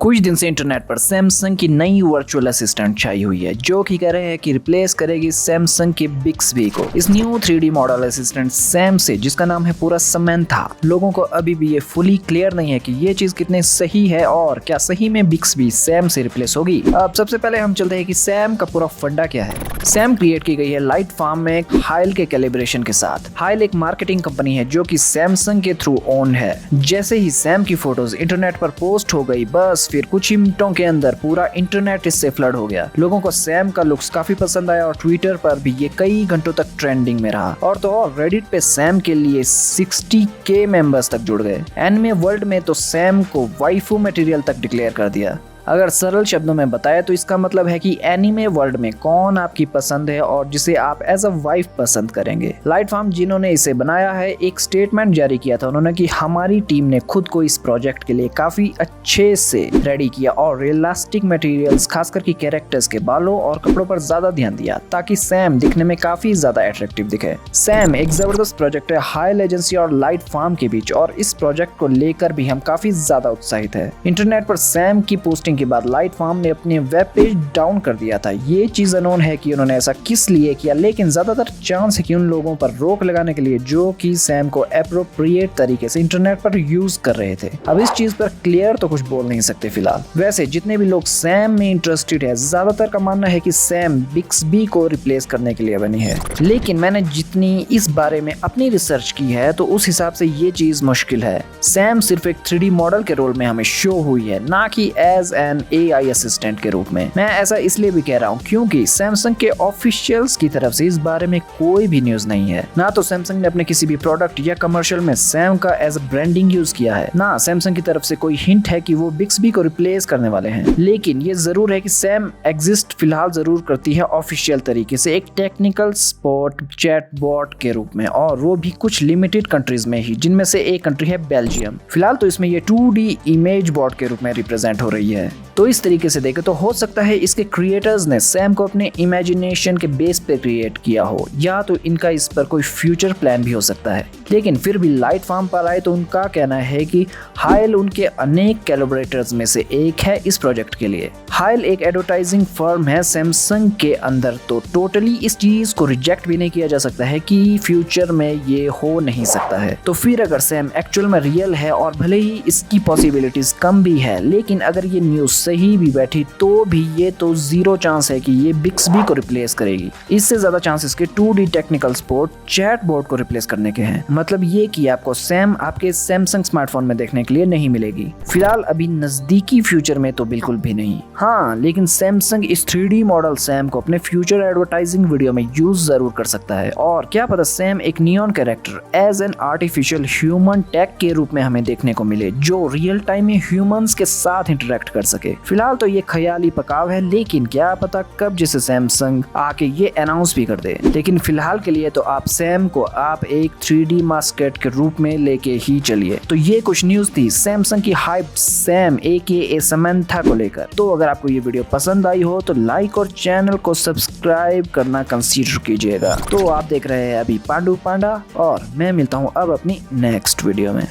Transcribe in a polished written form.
कुछ दिन से इंटरनेट पर सैमसंग की नई वर्चुअल असिस्टेंट छाई हुई है जो कि कह रहे हैं कि रिप्लेस करेगी सैमसंग के बिक्सबी को। इस new 3D model assistant Sam से, जिसका नाम है पूरा समंथा, लोगों को अभी भी ये फुली क्लियर नहीं है कि ये चीज कितने सही है और क्या सही में बिक्सबी सैम से रिप्लेस होगी। अब सबसे पहले हम चलते हैं कि सैम का पूरा फंडा क्या है। सैम क्रिएट की गई है लाइट फार्म में हाइल के कैलिब्रेशन के साथ। हाइल एक मार्केटिंग कंपनी है जो कि सैमसंग के थ्रू ओन है। जैसे ही सैम की फोटोज इंटरनेट पर पोस्ट हो गई, बस फिर कुछ ही मिनटों के अंदर पूरा इंटरनेट इससे फ्लड हो गया। लोगों को सैम का लुक्स काफी पसंद आया और ट्विटर पर भी ये कई घंटों तक ट्रेंडिंग में रहा। और तो और रेडिट पे सैम के लिए 60K मेंबर्स तक जुड़ गए। एनिमे वर्ल्ड में तो सैम को वाइफू मटेरियल तक डिक्लेयर कर दिया। अगर सरल शब्दों में बताए तो इसका मतलब है कि एनिमे वर्ल्ड में कौन आपकी पसंद है और जिसे आप एज अ वाइफ पसंद करेंगे। लाइट फार्म जिन्होंने इसे बनाया है, एक स्टेटमेंट जारी किया था उन्होंने कि हमारी टीम ने खुद को इस प्रोजेक्ट के लिए काफी अच्छे से रेडी किया और रियलिस्टिक मटेरियल्स, खासकर की कैरेक्टर्स के बालों और कपड़ों पर ज्यादा ध्यान दिया ताकि सैम दिखने में काफी ज्यादा अट्रैक्टिव दिखे। सैम एक जबरदस्त प्रोजेक्ट है हाइल एजेंसी और लाइट फार्म के बीच, और इस प्रोजेक्ट को लेकर भी हम काफी ज्यादा उत्साहित है। इंटरनेट पर सैम की पोस्टिंग के बाद लाइट फार्म ने अपने वेब पेज डाउन कर दिया था। ये चीज अनोन है कि उन्होंने ऐसा किस लिए किया, लेकिन ज्यादातर चांस है कि उन लोगों पर रोक लगाने के लिए जो कि सैम को एप्रोप्रिएट तरीके से इंटरनेट पर यूज कर रहे थे। अब इस चीज पर क्लियर तो कुछ बोल नहीं सकते फिलहाल। वैसे जितने भी लोग सैम में इंटरेस्टेड है, ज्यादातर का मानना है कि सैम बिक्सबी को रिप्लेस करने के लिए बनी है। लेकिन मैंने जितनी इस बारे में अपनी रिसर्च की है तो उस हिसाब से ये चीज मुश्किल है। सैम सिर्फ एक 3D मॉडल के रोल में हमें शो हुई है, ना कि एज एन AI असिस्टेंट के रूप में। मैं ऐसा इसलिए भी कह रहा हूँ क्योंकि सैमसंग के ऑफिशियल्स की तरफ से इस बारे में कोई भी न्यूज नहीं है। ना तो सैमसंग ने अपने किसी भी प्रोडक्ट या कमर्शियल में सैम का एज अ ब्रांडिंग यूज किया है, ना सैमसंग की तरफ से कोई हिंट है कि वो बिक्सबी को रिप्लेस करने वाले हैं। लेकिन ये जरूर है कि सैम एग्जिस्ट फिलहाल जरूर करती है ऑफिशियल तरीके से, एक टेक्निकल सपोर्ट चैटबॉट के रूप में, और वो भी कुछ लिमिटेड कंट्रीज में ही, जिनमें से एक कंट्री है बेल्जियम। फिलहाल तो इसमें ये 2D इमेज बॉट के रूप में रिप्रेजेंट हो रही है। तो इस तरीके से देखें तो हो सकता है इसके क्रिएटर्स ने सैम को अपने इमेजिनेशन के बेस पे क्रिएट किया हो, या तो इनका इस पर कोई फ्यूचर प्लान भी हो सकता है। लेकिन फिर भी लाइट फार्म पर आए तो उनका कहना है कि हाइल उनके अनेक कोलैबोरेटर्स में से एक है इस प्रोजेक्ट के लिए। हाइल एक एडवर्टाइजिंग फर्म है सैमसंग के अंदर, तो टोटली इस चीज को रिजेक्ट भी नहीं किया जा सकता है कि फ्यूचर में ये हो नहीं सकता है। तो फिर अगर सैम एक्चुअल में रियल है, और भले ही इसकी पॉसिबिलिटीज कम भी है, लेकिन अगर ये न्यूज सही भी बैठी तो भी ये तो 0 चांस है कि ये बिक्सबी को रिप्लेस करेगी। इससे ज्यादा चांस इसके 2D टेक्निकल सपोर्ट चैटबॉट को रिप्लेस करने के हैं। मतलब ये कि आपको सैम आपके सैमसंग स्मार्टफोन में देखने के लिए नहीं मिलेगी। फिलहाल अभी नजदीकी फ्यूचर में तो बिल्कुल भी नहीं। हाँ, लेकिन सैमसंग इस 3D मॉडल सैम को अपने फ्यूचर एडवर्टाइजिंग वीडियो में यूज जरूर कर सकता है। और क्या पता सैम एक neon character as an artificial human tag के रूप में हमें देखने को मिले, जो रियल टाइम में ह्यूमंस के साथ इंटरेक्ट कर सके। फिलहाल तो ये ख्याली पकाव है, लेकिन क्या पता कब जैसे सैमसंग आके ये अनाउंस भी कर दे। लेकिन फिलहाल के लिए तो आप सैम को आप एक 3D मास्केट के रूप में लेके ही चलिए। तो ये कुछ न्यूज थी सैमसंग की हाइप सैम AKA समंथा को लेकर। तो अगर आपको ये वीडियो पसंद आई हो तो लाइक और चैनल को सब्सक्राइब करना कंसीडर कीजिएगा। तो आप देख रहे हैं अभी पांडू पांडा, और मैं मिलता हूँ अब अपनी नेक्स्ट वीडियो में।